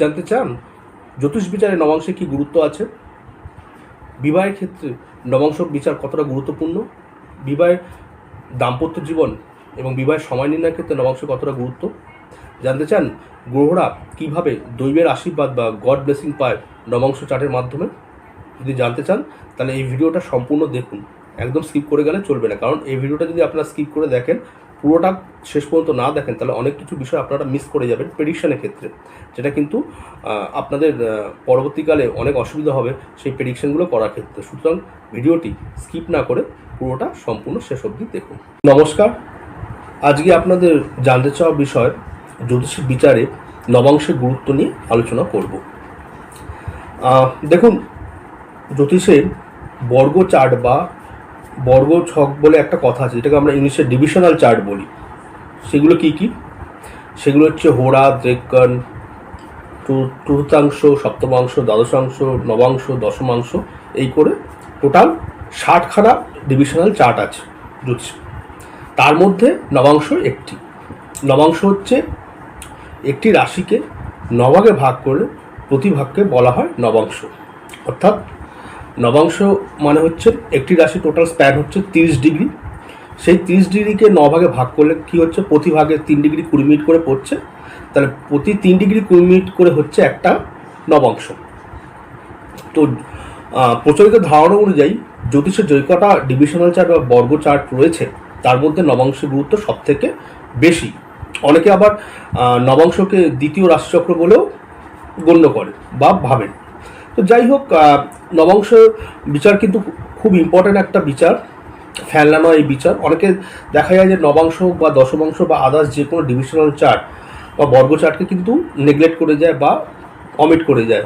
জানতে চান জ্যোতিষ বিচারে নবাংশে কী গুরুত্ব আছে, বিবাহের ক্ষেত্রে নবাংশ বিচার কতটা গুরুত্বপূর্ণ, বিবাহের দাম্পত্য জীবন এবং বিবাহের সময় নির্ণয়ের ক্ষেত্রে নবাংশ কতটা গুরুত্ব, জানতে চান গ্রহরা কীভাবে দৈবের আশীর্বাদ বা গড ব্লেসিং পায় নবাংশ চার্টের মাধ্যমে। যদি জানতে চান তাহলে এই ভিডিওটা সম্পূর্ণ দেখুন, একদম স্কিপ করে গেলে চলবে না। কারণ এই ভিডিওটা যদি আপনারা স্কিপ করে দেখেন, পুরোটা শেষ পর্যন্ত না দেখেন, তাহলে অনেক কিছু বিষয় আপনারা মিস করে যাবেন প্রেডিকশনের ক্ষেত্রে, যেটা কিন্তু আপনাদের পরবর্তীকালে অনেক অসুবিধা হবে সেই প্রেডিকশনগুলো করার ক্ষেত্রে। সুতরাং ভিডিওটি স্কিপ না করে পুরোটা সম্পূর্ণ শেষ অবধি দেখুন। নমস্কার, আজকে আপনাদের জানতে চাওয়া বিষয় জ্যোতিষের বিচারে নবাংশের গুরুত্ব নিয়ে আলোচনা করব। দেখুন, জ্যোতিষে বর্গ চার্ট বা বর্গ ছক বলে একটা কথা আছে, যেটাকে আমরা ইংলিশে ডিভিশনাল চার্ট বলি। সেগুলো কি কি? সেগুলো হচ্ছে হোরা, দ্রেকন, চতুর্থাংশ, সপ্তমাংশ, দ্বাদশাংশ, নবাংশ, দশমাংশ, এই করে টোটাল 60খানা ডিভিশনাল চার্ট আছে জ্যোতিষে। তার মধ্যে নবাংশ একটি। নবাংশ হচ্ছে একটি রাশিকে নভাগে ভাগ করলে প্রতি ভাগকে বলা হয় নবাংশ। অর্থাৎ নবাংশ মানে হচ্ছে একটি রাশি টোটাল স্প্যান হচ্ছে 30 ডিগ্রি। সেই 30 ডিগ্রিকে 9 ভাগে ভাগ করলে কি হচ্ছে, প্রতি ভাগে 3 ডিগ্রি 20 মিনিট করে পড়ছে। তাহলে প্রতি 3 ডিগ্রি 20 মিনিট করে হচ্ছে একটা নবাংশ। তো প্রচলিত ধারণা অনুযায়ী জ্যোতিষের যে কটা ডিভিশনাল চার্ট বা বর্গ চার্ট রয়েছে তার মধ্যে নবাংশের গুরুত্ব সবথেকে বেশি। অনেকে আবার নবাংশকে দ্বিতীয় রাশিচক্র বলেও গণ্য করে বা ভাবেন। তো যাই হোক, নবাংশ বিচার কিন্তু খুব ইম্পর্ট্যান্ট একটা বিচার, ফেলনা নয় এই বিচার। অনেকে দেখা যায় যে নবাংশ বা দশমাংশ বা আদার্স যে কোনো ডিভিশনাল চার্ট বা বর্গ চার্টকে কিন্তু নেগলেক্ট করে যায় বা অমিট করে যায়,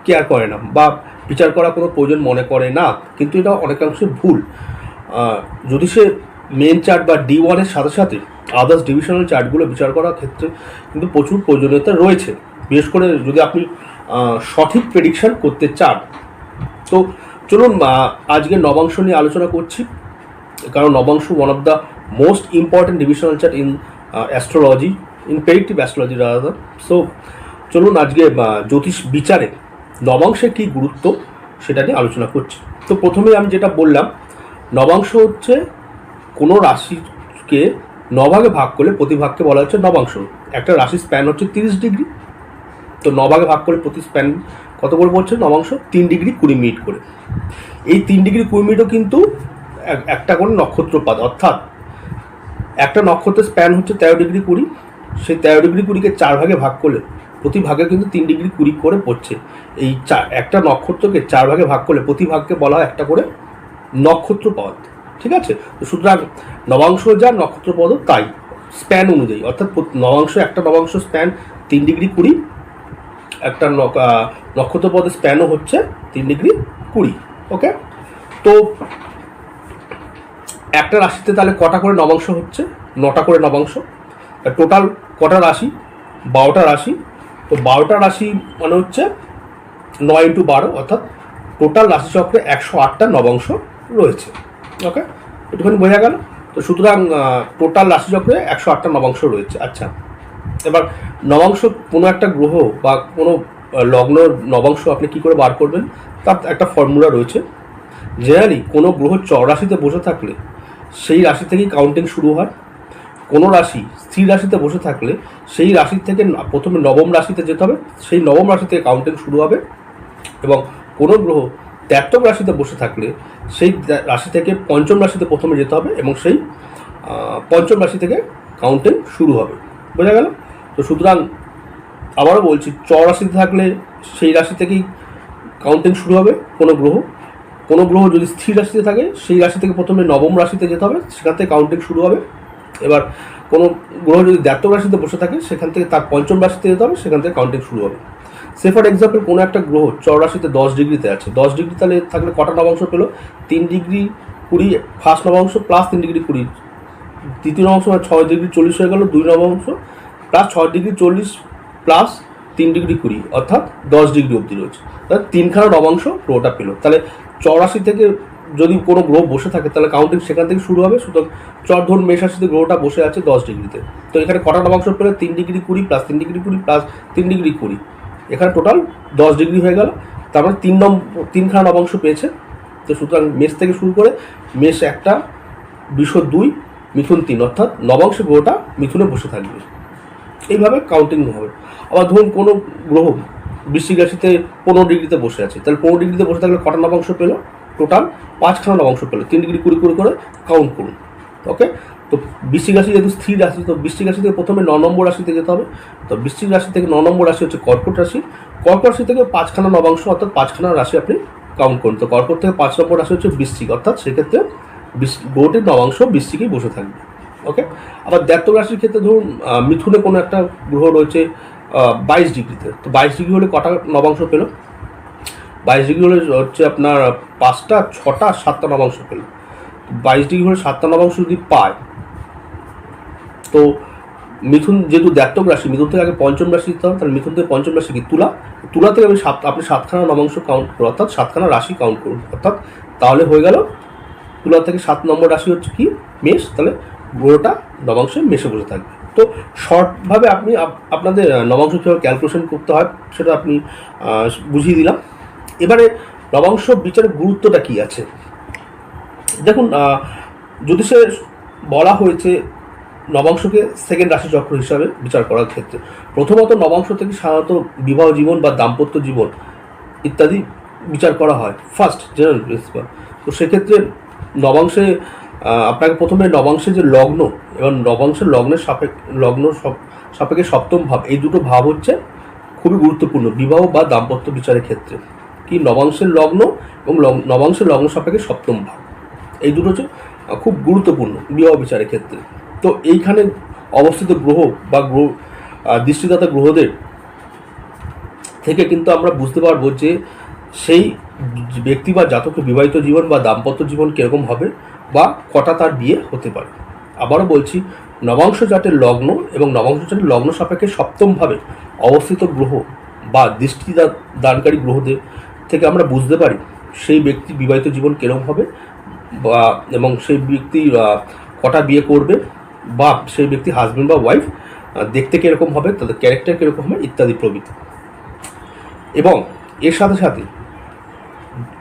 কেয়ার করে না বা বিচার করা কোনো প্রয়োজন মনে করে না। কিন্তু এটা অনেকাংশে ভুল। যদি সে মেন চার্ট বা D1-এর সাথে সাথে আদার্স ডিভিশনাল চার্টগুলো বিচার করার ক্ষেত্রে কিন্তু প্রচুর প্রয়োজনীয়তা রয়েছে, বিশেষ করে যদি আপনি সঠিক প্রেডিকশন করতে চান। তো চলুন আজকে নবাংশ নিয়ে আলোচনা করছি, কারণ Navamsa one of the most important divisional chart in astrology, in predictive astrology rather. So চলুন আজকে জ্যোতিষ বিচারে নবাংশের কী গুরুত্ব সেটা নিয়ে আলোচনা করছি। তো প্রথমে আমি যেটা বললাম, নবাংশ হচ্ছে কোনো রাশিকে 9 ভাগে ভাগ করলে প্রতি ভাগকে বলা হচ্ছে নবাংশ। একটা রাশির স্প্যান হচ্ছে 30 ডিগ্রি, তো 9 ভাগে ভাগ করে প্রতি স্প্যান কত করে পড়ছে নবাংশ? 3 ডিগ্রি 20 মিনিট করে। এই 3 ডিগ্রি 20 মিনিটও কিন্তু একটা করে নক্ষত্রপাত, অর্থাৎ একটা নক্ষত্রের স্প্যান হচ্ছে 13 ডিগ্রি 20। সেই 13 ডিগ্রি 20কে 4 ভাগে ভাগ করলে প্রতি ভাগে কিন্তু 3 ডিগ্রি 20 করে পড়ছে। এই একটা নক্ষত্রকে 4 ভাগে ভাগ করলে প্রতি ভাগকে বলা হয় একটা করে নক্ষত্রপদ। ঠিক আছে? তো সুতরাং নবাংশ যা, নক্ষত্রপদও তাই, স্প্যান অনুযায়ী। অর্থাৎ একটা নবাংশ স্প্যান 3 ডিগ্রি 20, একটা নক্ষত্রপদের স্প্যানও হচ্ছে 3 ডিগ্রি 20। ওকে, তো একটা রাশিতে তাহলে কটা করে নবাংশ হচ্ছে? 9টা করে নবাংশ। টোটাল কটা রাশি? 12টা রাশি। তো 12টা রাশি মানে হচ্ছে 9 × 12, অর্থাৎ টোটাল রাশিচক্রে 108টা নবাংশ রয়েছে। ওকে, একটুখানি বোঝা গেল? তো সুতরাং টোটাল রাশিচক্রে 108টা নবাংশ রয়েছে। আচ্ছা, এবার নবাংশ কোনো একটা গ্রহ বা কোনো লগ্ন নবাংশ আপনি কী করে বার করবেন, তার একটা ফর্মুলা রয়েছে। জেনারেলি কোনো গ্রহ চররাশিতে বসে থাকলে সেই রাশি থেকেই কাউন্টিং শুরু হয়। কোনো রাশি স্থির রাশিতে বসে থাকলে সেই রাশি থেকে প্রথমে নবম রাশিতে যেতে হবে, সেই নবম রাশি থেকে কাউন্টিং শুরু হবে। এবং কোনো গ্রহ তেত্তম রাশিতে বসে থাকলে সেই রাশি থেকে পঞ্চম রাশিতে প্রথমে যেতে হবে এবং সেই পঞ্চম রাশি থেকে কাউন্টিং শুরু হবে। বোঝা গেল? তো সুতরাং আবারও বলছি, চররাশিতে থাকলে সেই রাশি থেকেই কাউন্টিং শুরু হবে কোনো গ্রহ যদি স্থির রাশিতে থাকে সেই রাশি থেকে প্রথমে নবম রাশিতে যেতে হবে, সেখান থেকে কাউন্টিং শুরু হবে। এবার কোনো গ্রহ যদি দ্বাদশ রাশিতে বসে থাকে সেখান থেকে তার পঞ্চম রাশিতে যেতে হবে, সেখান থেকে কাউন্টিং শুরু হবে। সে ফর এক্সাম্পল, কোনো একটা গ্রহ চর রাশিতে 10 ডিগ্রিতে আছে, 10 ডিগ্রি তাহলে থাকলে কটা নবাংশ পেল? 3 ডিগ্রি 20 ফার্স্ট নবাংশ প্লাস 3 ডিগ্রি 20, দ্বিতীয় নবাংশ মানে 6 ডিগ্রি 40 হয়ে গেল, 2 নবাংশ প্লাস 6 ডিগ্রি 40 প্লাস 3 ডিগ্রি 20, অর্থাৎ 10 ডিগ্রি অবধি রয়েছে। তাহলে 3খানা নবাংশ গ্রহটা পেল। তাহলে চৌরাশি থেকে যদি কোনো গ্রহ বসে থাকে তাহলে কাউন্টিং সেখান থেকে শুরু হবে। সুতরাং ধরুন মেষ রাশিতে গ্রহটা বসে আছে 10 ডিগ্রিতে, তো এখানে কটা নবাংশ পেলে? 3 degree 20 plus 3 degree 20 plus 3 degree 20, এখানে টোটাল 10 ডিগ্রি হয়ে গেল, তার মানে তিনখানা নবাংশ পেয়েছে। তো সুতরাং মেষ থেকে শুরু করে মেষ 1, বৃষ 2, মিথুন 3, অর্থাৎ নবাংশ গ্রহটা মিথুনে বসে থাকবে। এইভাবে কাউন্টিং হবে। আবার ধরুন কোনো গ্রহ বৃশ্চিক রাশিতে 15 ডিগ্রিতে বসে আছে, তাহলে 15 ডিগ্রিতে বসে থাকলে কটা নবাংশ পেল? টোটাল 5খানা নবাংশ পেল। 3 ডিগ্রি 20 করে কাউন্ট করুন। ওকে, তো বৃশ্চিক রাশি যেহেতু স্থির রাশি, তো বৃশ্চিক রাশি থেকে প্রথমে 9 নম্বর রাশিতে যেতে হবে। তো বৃশ্চিক রাশি থেকে 9 নম্বর রাশি হচ্ছে কর্কট রাশি। কর্কট রাশি থেকে 5খানা নবাংশ, অর্থাৎ 5খানা রাশি আপনি কাউন্ট করুন। তো কর্কট থেকে 5 নম্বর রাশি হচ্ছে বৃশ্চিক, অর্থাৎ সেক্ষেত্রে গ্রহটির নবাংশ বৃশ্চিকেই বসে থাকবে। ওকে, আবার দ্ব্যর্থ রাশির ক্ষেত্রে ধরুন মিথুনে কোনো একটা গ্রহ রয়েছে 22 ডিগ্রিতে, তো 22 ডিগ্রি হলে কটা নবাংশ পেল? 22 ডিগ্রি হলে হচ্ছে আপনার 5টা, 6টা, 7টা নবাংশ পেল। 22 ডিগ্রি হলে 7টা নবাংশ যদি পায়, তো মিথুন যেহেতু দ্ব্যর্থ রাশি, মিথুন থেকে আগে পঞ্চম রাশি দিতে হবে, তাহলে মিথুন থেকে পঞ্চম রাশি কি? তুলা। তুলা থেকে আপনি 7খানা নবাংশ কাউন্ট করুন, অর্থাৎ 7খানা রাশি কাউন্ট করুন, অর্থাৎ তাহলে হয়ে গেল তুলা থেকে 7 নম্বর রাশি হচ্ছে কি? মেষ। তাহলে গ্রহটা নবাংশে মেষে বসে থাকবে। তো শর্টভাবে আপনি আপনাদের নবাংশ কীভাবে ক্যালকুলেশন করতে হয় সেটা আপনি বুঝিয়ে দিলাম। এবারে নবাংশ বিচারের গুরুত্বটা কী আছে দেখুন। জ্যোতিষে বলা হয়েছে নবাংশকে সেকেন্ড রাশিচক্র হিসাবে বিচার করার ক্ষেত্রে প্রথমত নবাংশ থেকে সাধারণত বিবাহ জীবন বা দাম্পত্য জীবন ইত্যাদি বিচার করা হয়, ফার্স্ট জেনারেল প্রিন্সিপাল। তো সেক্ষেত্রে নবাংশে আপনাকে প্রথমে নবাংশে যে লগ্ন এবং নবাংশের লগ্নের সাপেক্ষে সপ্তম ভাব, এই দুটো ভাব হচ্ছে খুবই গুরুত্বপূর্ণ বিবাহ বা দাম্পত্য বিচারের ক্ষেত্রে। কি? নবাংশের লগ্ন এবং নবাংশের লগ্ন সাপেক্ষে সপ্তম ভাব, এই দুটো হচ্ছে খুব গুরুত্বপূর্ণ বিবাহ বিচারের ক্ষেত্রে। তো এইখানে অবস্থিত গ্রহ বা দৃষ্টিদাতা গ্রহদের থেকে কিন্তু আমরা বুঝতে পারবো যে সেই ব্যক্তি বা জাতকের বিবাহিত জীবন বা দাম্পত্য জীবন কীরকম হবে বা কটা তার বিয়ে হতে পারে। আবারও বলছি, নবাংশ জাতের লগ্ন এবং নবাংশ জাতের লগ্ন সাপেক্ষে সপ্তমভাবে অবস্থিত গ্রহ বা দৃষ্টিদানকারী গ্রহদের থেকে আমরা বুঝতে পারি সেই ব্যক্তি বিবাহিত জীবন কীরকম হবে বা এবং সেই ব্যক্তি কটা বিয়ে করবে বা সেই ব্যক্তি হাজব্যান্ড বা ওয়াইফ দেখতে কীরকম হবে, তাদের ক্যারেক্টার কীরকম হবে ইত্যাদি প্রভৃতি। এবং এর সাথে সাথে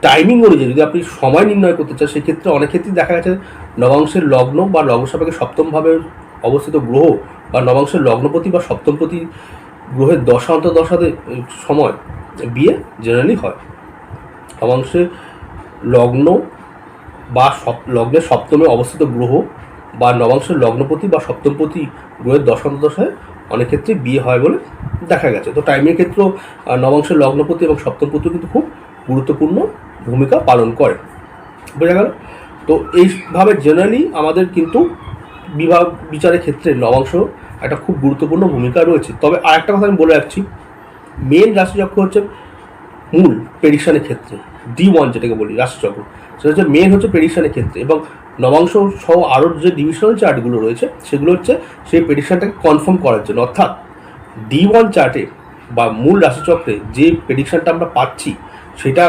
টাইমিং অনুযায়ী যদি আপনি সময় নির্ণয় করতে চান, সেক্ষেত্রে অনেক ক্ষেত্রেই দেখা গেছে নবাংশের লগ্ন বা লগ্ন সাপেক্ষে সপ্তমভাবে অবস্থিত গ্রহ বা নবাংশের লগ্নপতি বা সপ্তমপতি গ্রহের দশাতে সময় বিয়ে জেনারেলি হয়। নবাংশের লগ্ন বা লগ্নের সপ্তমে অবস্থিত গ্রহ বা নবাংশের লগ্নপতি বা সপ্তমপতি গ্রহের দশায় অনেক ক্ষেত্রে বিয়ে হয় বলে দেখা গেছে। তো টাইমের ক্ষেত্রেও নবাংশের লগ্নপতি এবং সপ্তমপতি কিন্তু খুব গুরুত্বপূর্ণ ভূমিকা পালন করে। বোঝা গেল? তো এইভাবে জেনারেলি আমাদের কিন্তু বিবাহ বিচারের ক্ষেত্রে নবাংশ একটা খুব গুরুত্বপূর্ণ ভূমিকা রয়েছে। তবে আরেকটা কথা আমি বলে রাখছি, মেন রাশিচক্র হচ্ছে মূল প্রেডিকশনের ক্ষেত্রে D1 যেটাকে বলি রাশিচক্র, সেটা হচ্ছে মেন হচ্ছে প্রেডিকশনের ক্ষেত্রে, এবং নবাংশ সহ আরও যে ডিভিশনাল চার্টগুলো রয়েছে সেগুলো হচ্ছে সেই প্রেডিকশনটাকে কনফার্ম করার জন্য। অর্থাৎ D1 চার্টে বা মূল রাশিচক্রে যে প্রেডিকশনটা আমরা পাচ্ছি সেটা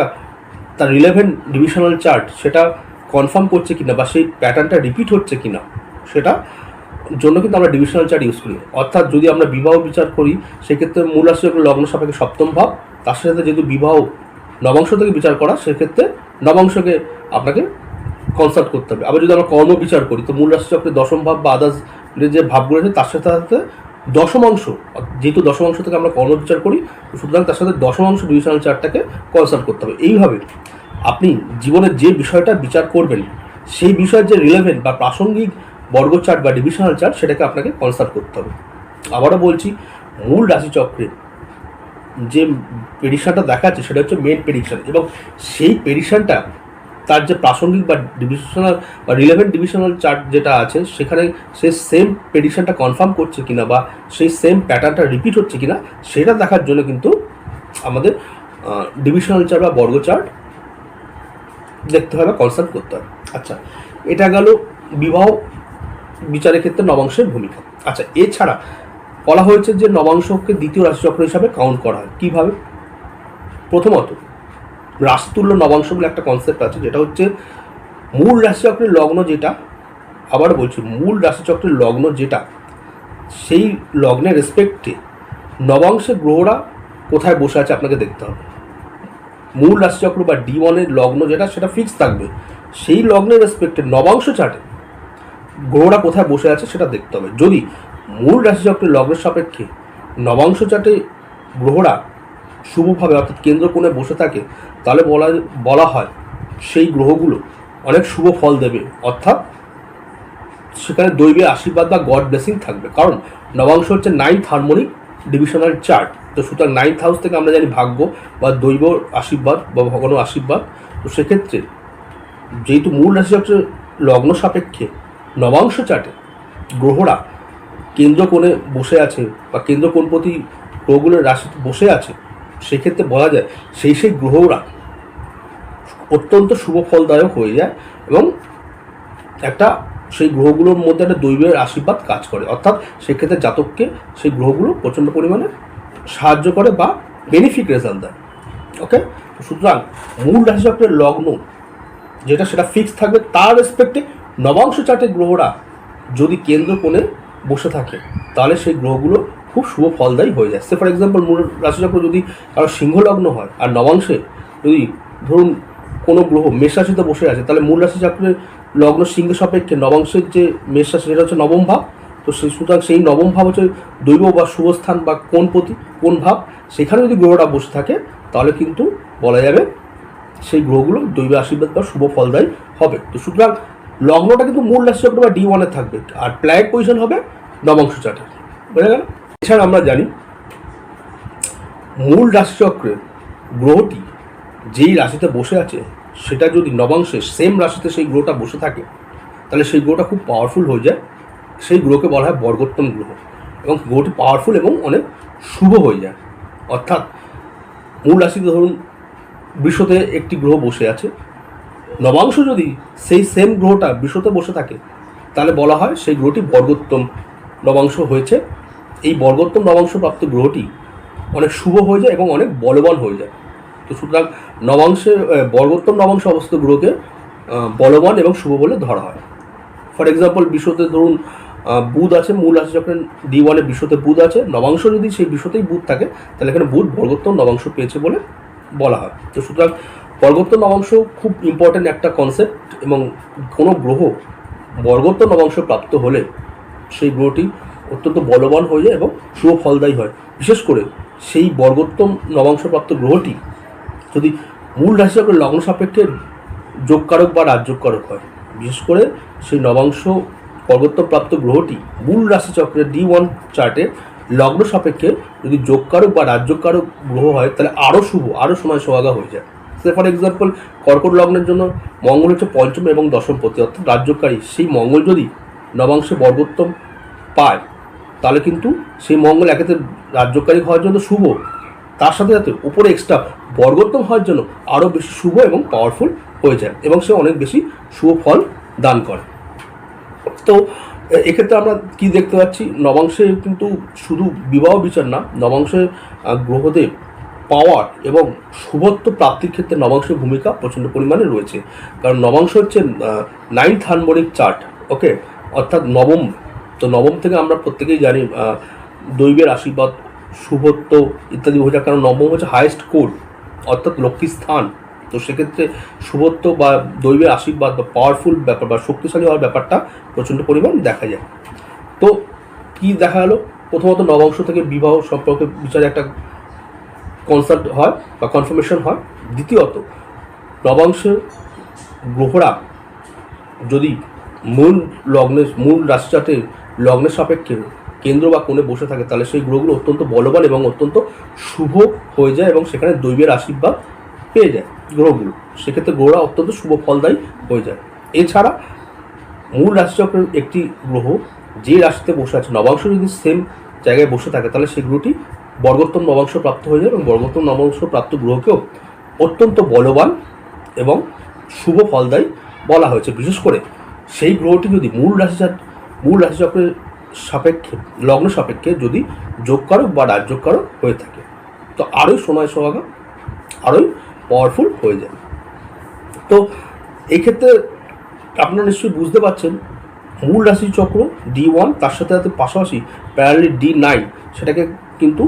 তার রিলেভেন্ট ডিভিশনাল চার্ট সেটা কনফার্ম করছে কিনা বা সেই প্যাটার্নটা রিপিট হচ্ছে কিনা সেটা জন্য কিন্তু আমরা ডিভিশনাল চার্ট ইউজ করি। অর্থাৎ যদি আমরা বিবাহ বিচার করি সেক্ষেত্রে মূল রাশিচক্র লগ্ন সাপেক্ষে সপ্তম ভাব, তার সাথে যেহেতু বিবাহ নবাংশ থেকে বিচার করা, সেক্ষেত্রে নবাংশকে আপনাকে কনসাল্ট করতে হবে। আবার যদি আমরা কর্ম বিচার করি তো মূল রাশিচক্রের দশম ভাব বা আদার্স যে ভাবগুলো আছে তার সাথে সাথে দশমাংশ, যেহেতু দশমাংশ থেকে আমরা কর্ম বিচার করি, সুতরাং তার সাথে দশমাংশ ডিভিশনাল চার্টটাকে কনসাল্ট করতে হবে। এইভাবে আপনি জীবনের যে বিষয়টা বিচার করবেন সেই বিষয়ের যে রিলেভেন্ট বা প্রাসঙ্গিক বর্গ চার্ট বা ডিভিশনাল চার্ট সেটাকে আপনাকে কনসাল্ট করতে হবে। আবারও বলছি, মূল রাশিচক্রে যে প্রেডিকশনটা দেখাচ্ছে সেটা হচ্ছে মেন প্রেডিকশন, এবং সেই প্রেডিকশনটা তার যে প্রাসঙ্গিক বা ডিভিশনাল বা রিলেভেন্ট ডিভিশনাল চার্ট যেটা আছে সেখানে সে সেম প্রেডিকশনটা কনফার্ম করছে কিনা বা সেই সেম প্যাটার্নটা রিপিট হচ্ছে কিনা সেটা দেখার জন্য কিন্তু আমাদের ডিভিশনাল চার্ট বা বর্গ চার্ট দেখতে হবে, কনসাল্ট করতে হবে। আচ্ছা, এটা গেল বিবাহ বিচারের ক্ষেত্রে নবাংশের ভূমিকা। আচ্ছা, এছাড়া বলা হয়েছে যে নবাংশকে দ্বিতীয় রাশিচক্র হিসাবে কাউন্ট করা হয়। কীভাবে? প্রথমত রাশিতুল্য নবাংশ বলে একটা কনসেপ্ট আছে, যেটা হচ্ছে মূল রাশিচক্রের লগ্ন যেটা, আবার বলছি মূল রাশিচক্রের লগ্ন যেটা, সেই লগ্নের রেসপেক্টে নবাংশের গ্রহরা কোথায় বসে আছে আপনাকে দেখতে হবে। মূল রাশিচক্র বা D1-এর লগ্ন যেটা, সেটা ফিক্স থাকবে। সেই লগ্নের রেসপেক্টে নবাংশ চার্টে গ্রহরা কোথায় বসে আছে সেটা দেখতে হবে। যদি মূল রাশিচক্রের লগ্নের সাপেক্ষে নবাংশ চার্টে গ্রহরা শুভভাবে অর্থাৎ কেন্দ্রকোণে বসে থাকে, তাহলে বলা হয় সেই গ্রহগুলো অনেক শুভ ফল দেবে, অর্থাৎ সেখানে দৈবের আশীর্বাদ বা গড ব্লেসিং থাকবে। কারণ নবাংশ হচ্ছে 9th হারমোনিক ডিভিশনাল চার্ট। তো সুতরাং 9th হাউস থেকে আমরা জানি ভাগ্য বা দৈব আশীর্বাদ বা ভগবানের আশীর্বাদ। তো সেক্ষেত্রে যেহেতু মূল রাশিচক্রের লগ্ন সাপেক্ষে নবাংশ চার্টে গ্রহরা কেন্দ্রকোণে বসে আছে বা কেন্দ্রকোণপতি গ্রহগুলোর রাশিতে বসে আছে, সেক্ষেত্রে বলা যায় সেই গ্রহরা অত্যন্ত শুভ ফলদায়ক হয়ে যায় এবং একটা সেই গ্রহগুলোর মধ্যে একটা দৈবের আশীর্বাদ কাজ করে। অর্থাৎ সেক্ষেত্রে জাতককে সেই গ্রহগুলো প্রচণ্ড পরিমাণে সাহায্য করে বা বেনিফিট রেজাল্ট দেয়। ওকে, সুতরাং মূল রাশিচক্রের লগ্ন যেটা সেটা ফিক্স থাকবে, তার রেসপেক্টে নবাংশ চার্টের গ্রহরা যদি কেন্দ্রকোণে বসে থাকে, তাহলে সেই গ্রহগুলো খুব শুভ ফলদায়ী হয়ে যায়। সে ফর এক্সাম্পল মূল রাশিচক্র যদি কারো সিংহ লগ্ন হয় আর নবাংশে যদি ধরুন কোনো গ্রহ মেষ রাশিতে বসে আছে, তাহলে মূল রাশিচক্রের লগ্ন সিংহ সাপেক্ষে নবাংশের যে মেষ রাশি সেটা হচ্ছে নবম ভাব। তো সুতরাং সেই নবম ভাব হচ্ছে দৈব বা শুভস্থান বা কোন ভাব, সেখানে যদি গ্রহটা বসে থাকে তাহলে কিন্তু বলা যাবে সেই গ্রহগুলো দৈব আশীর্বাদ বা শুভ ফলদায়ী হবে। তো সুতরাং লগ্নটা কিন্তু মূল রাশিচক্র বা D1-এ থাকবে আর প্ল্যানেট পজিশন হবে নবাংশ চার্টে। বোঝা গেল? এছাড়া আমরা জানি মূল রাশিচক্রের গ্রহটি যেই রাশিতে বসে আছে সেটা যদি নবাংশে সেম রাশিতে সেই গ্রহটা বসে থাকে, তাহলে সেই গ্রহটা খুব পাওয়ারফুল হয়ে যায়। সেই গ্রহকে বলা হয় বর্গোত্তম গ্রহ এবং গ্রহটি পাওয়ারফুল এবং অনেক শুভ হয়ে যায়। অর্থাৎ মূল রাশিতে ধরুন বৃষতে একটি গ্রহ বসে আছে, নবাংশ যদি সেই সেম গ্রহটা বৃষতে বসে থাকে, তাহলে বলা হয় সেই গ্রহটি বর্গোত্তম নবাংশ হয়েছে। এই বর্গোত্তম নবাংশ প্রাপ্ত গ্রহটি অনেক শুভ হয়ে যায় এবং অনেক বলবান হয়ে যায়। তো সুতরাং বর্গোত্তম নবাংশ অবস্থিত গ্রহকে বলবান এবং শুভ বলে ধরা হয়। ফর এক্সাম্পল বৃষতে ধরুন বুধ আছে, মূল রাশিচক্রের D1-এ বৃষতে বুধ আছে, নবাংশ যদি সেই বৃষতেই বুধ থাকে, তাহলে এখানে বুধ বর্গোত্তম নবাংশ পেয়েছে বলে বলা হয়। তো সুতরাং বর্গোত্তম নবাংশ খুব ইম্পর্ট্যান্ট একটা কনসেপ্ট এবং কোনো গ্রহ বর্গোত্তম নবাংশ প্রাপ্ত হলে সেই গ্রহটি অত্যন্ত বলবান হয়ে যায় এবং শুভ ফলদায়ী হয়। বিশেষ করে সেই বর্গোত্তম নবাংশপ্রাপ্ত গ্রহটি যদি মূল রাশিচক্রের লগ্ন সাপেক্ষে যোগকারক বা রাজযোগকারক হয়, বিশেষ করে সেই নবাংশ বর্গোত্তম প্রাপ্ত গ্রহটি মূল রাশিচক্রের D1 চার্টে লগ্ন সাপেক্ষে যদি যোগকারক বা রাজযোগকারক গ্রহ হয়, তাহলে আরও শুভ, আরও সময় সোহাগা হয়ে যায়। সে ফর এক্সাম্পল কর্কট লগ্নের জন্য মঙ্গল হচ্ছে পঞ্চম এবং দশমপতি অর্থাৎ রাজযোগকারী। সেই মঙ্গল যদি নবাংশে বর্গোত্তম পায়, তাহলে কিন্তু সেই মঙ্গল একেতে রাজযোগকারী হওয়ার জন্য শুভ, তার সাথে সাথে উপরে এক্সট্রা বর্গোত্তম হওয়ার জন্য আরও বেশি শুভ এবং পাওয়ারফুল হয়ে যায় এবং সে অনেক বেশি শুভ ফল দান করে। তো এক্ষেত্রে আমরা কি দেখতে পাচ্ছি, নবাংশে কিন্তু শুধু বিবাহ বিচার না, নবাংশে গ্রহদের পাওয়ার এবং শুভত্ব প্রাপ্তির ক্ষেত্রে নবাংশের ভূমিকা প্রচণ্ড পরিমাণে রয়েছে। কারণ নবাংশ হচ্ছে 9th হারমোনিক চার্ট। ওকে, অর্থাৎ নবম। তো নবম থেকে আমরা প্রত্যেকেই জানি দৈবের আশীর্বাদ, শুভত্ব ইত্যাদি বোঝা, কারণ নবম হচ্ছে হায়েস্ট কোড অর্থাৎ লক্ষ্মী স্থান। তো সেক্ষেত্রে শুভত্ব বা দৈবের আশীর্বাদ বা পাওয়ারফুল ব্যাপার বা শক্তিশালী হওয়ার ব্যাপারটা প্রচণ্ড পরিমাণ দেখা যায়। তো কি দেখা গেল, প্রথমত নবাংশ থেকে বিবাহ সম্পর্কে বিচারে একটা কনসাল্ট হয় বা কনফার্মেশন হয়। দ্বিতীয়ত নবাংশের গ্রহরা যদি মূল রাশিচার্টে লগ্নের সাপেক্ষে কেন্দ্র বা কোণে বসে থাকে, তাহলে সেই গ্রহগুলো অত্যন্ত বলবান এবং অত্যন্ত শুভ হয়ে যায় এবং সেখানে দৈবের আশীর্বাদ পেয়ে যায় গ্রহগুলো। সেক্ষেত্রে গ্রহরা অত্যন্ত শুভ ফলদায়ী হয়ে যায়। এছাড়া মূল রাশিচক্রের একটি গ্রহ যে রাশিতে বসে আছে, নবাংশ যদি সেম জায়গায় বসে থাকে, তাহলে সেই গ্রহটি বর্গোত্তম নবাংশ প্রাপ্ত হয়ে যায় এবং বর্গোত্তম নবাংশ প্রাপ্ত গ্রহকেও অত্যন্ত বলবান এবং শুভ ফলদায়ী বলা হয়েছে। বিশেষ করে সেই গ্রহটি যদি মূল রাশিচক্রের সাপেক্ষে লগ্ন সাপেক্ষে যদি যোগকারক বা রাজযোগকারক হয়ে থাকে, তো আরোই সময় সোহাগা, আরোই পাওয়ারফুল হয়ে যায়। তো এই ক্ষেত্রে আপনারা নিশ্চয়ই বুঝতে পারছেন, মূল রাশিচক্র D1 তার সাথে সাথে পাশাপাশি প্যারালি D9 সেটাকে কিন্তু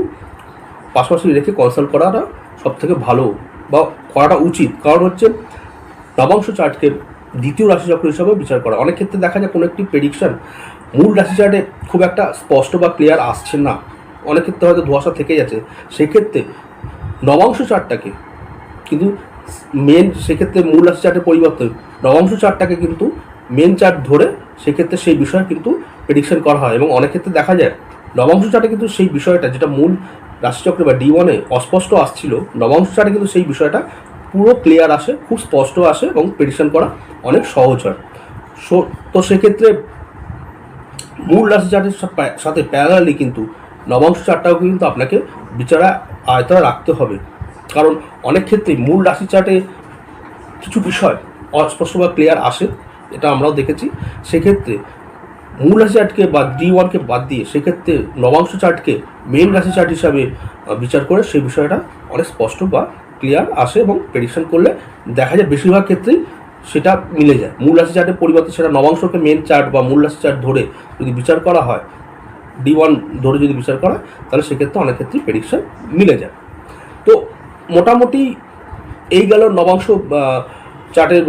পাশাপাশি রেখে কনসাল্ট করাটা সব থেকে ভালো বা করাটা উচিত। কারণ হচ্ছে নবাংশ চার্টকে দ্বিতীয় রাশিচক্র হিসাবে বিচার করা। অনেক ক্ষেত্রে দেখা যায় কোনো একটি প্রেডিকশন মূল রাশি চার্টে খুব একটা স্পষ্ট বা ক্লিয়ার আসছে না, অনেক ক্ষেত্রে হয়তো ধোঁয়াশা থেকে যাচ্ছে। সেক্ষেত্রে নবাংশ চার্টটাকে কিন্তু মেন, সেক্ষেত্রে মূল রাশি চার্টের পরিবর্তে নবাংশ চার্টটাকে কিন্তু মেন চার্ট ধরে সেক্ষেত্রে সেই বিষয়ে কিন্তু প্রেডিকশন করা হয়। এবং অনেক ক্ষেত্রে দেখা যায় নবাংশ চার্টে কিন্তু সেই বিষয়টা যেটা মূল রাশিচক্রে বা D1-এ অস্পষ্ট আসছিল, নবাংশ চার্টে কিন্তু সেই বিষয়টা পুরো ক্লিয়ার আসে, খুব স্পষ্ট আসে এবং প্রেডিকশন করা অনেক সহজ হয়। তো সেক্ষেত্রে মূল রাশি চার্টের সাথে প্যারালালি কিন্তু নবাংশ চার্টটাও কিন্তু আপনাকে বিচারা আয়তায় রাখতে হবে। কারণ অনেক ক্ষেত্রে মূল রাশি চার্টে কিছু বিষয় অস্পষ্ট বা ক্লিয়ার আসে, এটা আমরাও দেখেছি। সেক্ষেত্রে মূল রাশি চার্টকে বা D1-কে বাদ দিয়ে সেক্ষেত্রে নবাংশ চার্টকে মেন রাশি চার্ট হিসাবে বিচার করে সেই বিষয়টা অনেক স্পষ্ট বা ক্লিয়ার আসে এবং প্রেডিকশন করলে দেখা যায় বেশিরভাগ ক্ষেত্রেই সেটা মিলে যায়। মূল রাশি চার্টের পরিবর্তে সেটা নবাংশকে মেন চার্ট বা মূল রাশি চার্ট ধরে যদি বিচার করা হয়, D1 ধরে যদি বিচার করা হয়, তাহলে সেক্ষেত্রে অনেক ক্ষেত্রেই প্রেডিকশন মিলে যায়। তো মোটামুটি এই গেল নবাংশ চার্টের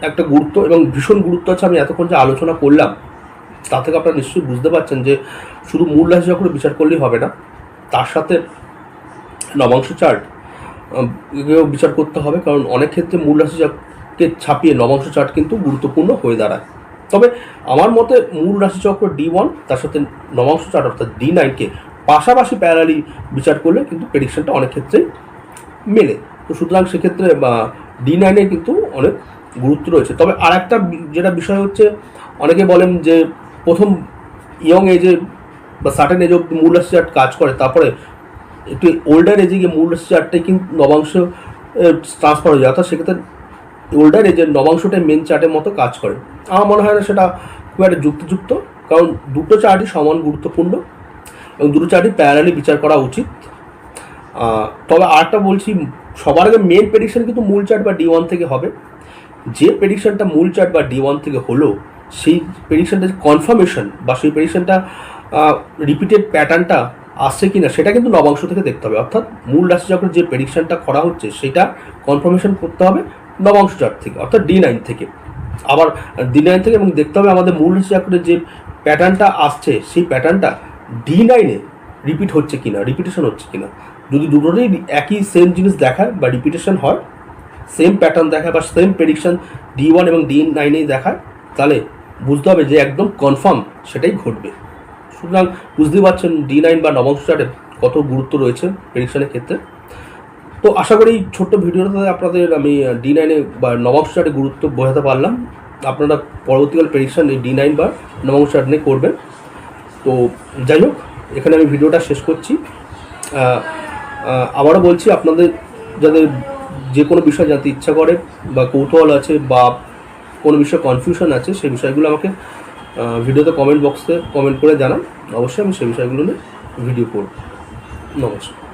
একটা গুরুত্ব এবং ভীষণ গুরুত্ব আছে। আমি এতক্ষণ যে আলোচনা করলাম তা থেকে আপনারা নিশ্চয়ই বুঝতে পারছেন যে শুধু মূল রাশি চক্র বিচার করলেই হবে না, তার সাথে নবাংশ চার্ট বিচার করতে হবে। কারণ অনেক ক্ষেত্রে মূল রাশি চক্রকে ছাপিয়ে নবাংশ চার্ট কিন্তু গুরুত্বপূর্ণ হয়ে দাঁড়ায়। তবে আমার মতে মূল রাশিচক্র D1 তার সাথে নবাংশ চার্ট অর্থাৎ D9-কে পাশাপাশি প্যারালি বিচার করলে কিন্তু প্রেডিকশনটা অনেক ক্ষেত্রেই মেলে। তো সুতরাং সেক্ষেত্রে D9-এর কিন্তু অনেক গুরুত্ব রয়েছে। তবে আর একটা যেটা বিষয় হচ্ছে, অনেকে বলেন যে প্রথম ইয়ং এজে বা সার্টেন এজ অব্দি মূল রাশি চার্ট কাজ করে, তারপরে একটু ওল্ডার এজে গিয়ে মূল রাশি চার্টটাই কিন্তু নবাংশ ট্রান্সফার হয়ে যায়, অর্থাৎ সেক্ষেত্রে ওল্ডার এজের নবাংশটাই মেন চার্টের মতো কাজ করে। আমার মনে হয় না সেটা খুব একটা যুক্তিযুক্ত, কারণ দুটো চার্টই সমান গুরুত্বপূর্ণ এবং দুটো চার্টই প্যারালালি বিচার করা উচিত। তবে আরেকটা বলছি, সবার আগে মেন প্রেডিকশন কিন্তু মূল চার্ট বা D1 থেকে হবে। যে প্রেডিকশনটা মূল চার্ট বা D1 থেকে হলো, সেই প্রেডিকশনটা যে কনফার্মেশন বা সেই প্রেডিকশনটা রিপিটেড প্যাটার্নটা আসছে কি না সেটা কিন্তু নবাংশ থেকে দেখতে হবে। অর্থাৎ মূল রাশিচক্রের যে প্রেডিকশনটা করা হচ্ছে সেটা কনফার্মেশন করতে হবে নবাংশ চার্ট থেকে, অর্থাৎ D9 থেকে। আবার D9 থেকে এবং দেখতে হবে আমাদের মূল রাশিচক্রের যে প্যাটার্নটা আসছে সেই প্যাটার্নটা D9-এ রিপিট হচ্ছে কিনা, রিপিটেশন হচ্ছে কিনা। যদি দুটোরই একই সেম জিনিস দেখায় বা রিপিটেশন হয়, সেম প্যাটার্ন দেখায় বা সেম প্রেডিকশন D1 এবং D9-এই দেখায়, তাহলে বুঝতে হবে যে একদম কনফার্ম সেটাই ঘটবে। সুতরাং বুঝতেই পারছেন D9 বা নবাংশ চার্টের কত গুরুত্ব রয়েছে প্রেডিকশনের ক্ষেত্রে। তো আশা করি ছোট্ট ভিডিওটাতে আপনাদের আমি D9-এ বা নবাংশ চার্টের গুরুত্ব বোঝাতে পারলাম। আপনারা পরবর্তীকাল প্রেডিকশন এই D9 বা নবাংশ চার্ট নিয়ে করবেন। তো যাই হোক, এখানে আমি ভিডিওটা শেষ করছি। আবারও বলছি, আপনাদের যাদের যে কোনো বিষয় জানতে ইচ্ছা করে বা কৌতূহল আছে বা কোনো বিষয়ে কনফিউশন আছে, সেই বিষয়গুলো আমাকে ভিডিওতে কমেন্ট বক্সে কমেন্ট করে জানান। অবশ্যই আমি সেই বিষয়গুলো নিয়ে ভিডিও করব। নমস্কার।